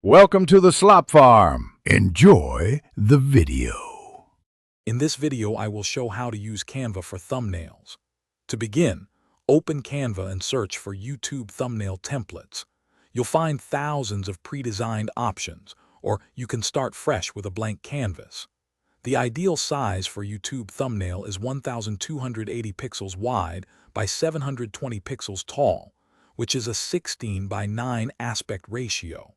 Welcome to the Slop Farm. Enjoy the video. In this video, I will show how to use Canva for thumbnails. To begin, open Canva and search for YouTube thumbnail templates. You'll find thousands of pre-designed options, or you can start fresh with a blank canvas. The ideal size for YouTube thumbnail is 1280 pixels wide by 720 pixels tall, which is a 16 by 9 aspect ratio.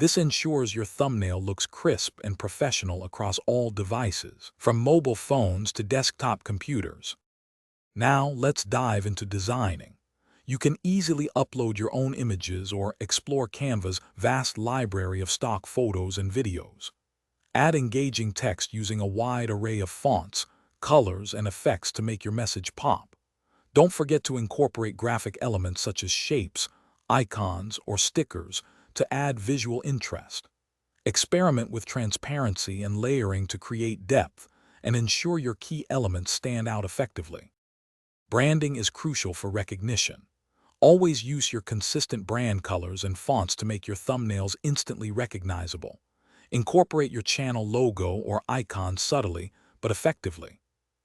This ensures your thumbnail looks crisp and professional across all devices, from mobile phones to desktop computers. Now let's dive into designing. You can easily upload your own images or explore Canva's vast library of stock photos and videos. Add engaging text using a wide array of fonts, colors, and effects to make your message pop. Don't forget to incorporate graphic elements such as shapes, icons, or stickers to add visual interest. Experiment with transparency and layering to create depth and ensure your key elements stand out effectively. Branding is crucial for recognition. Always use your consistent brand colors and fonts to make your thumbnails instantly recognizable. Incorporate your channel logo or icon subtly but effectively.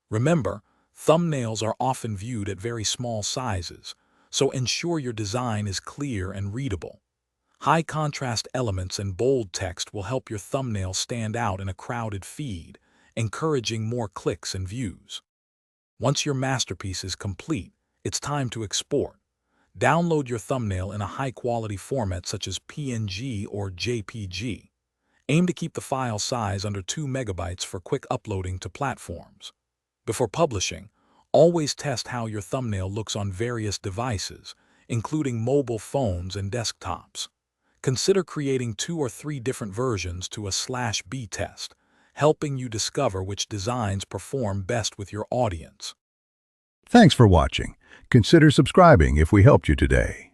Remember, thumbnails are often viewed at very small sizes, so ensure your design is clear and readable. High contrast elements and bold text will help your thumbnail stand out in a crowded feed, encouraging more clicks and views. Once your masterpiece is complete, it's time to export. Download your thumbnail in a high-quality format such as PNG or JPG. Aim to keep the file size under 2 megabytes for quick uploading to platforms. Before publishing, always test how your thumbnail looks on various devices, including mobile phones and desktops. Consider creating 2 or 3 different versions to a /B test, helping you discover which designs perform best with your audience. Thanks for watching. Consider subscribing if we helped you today.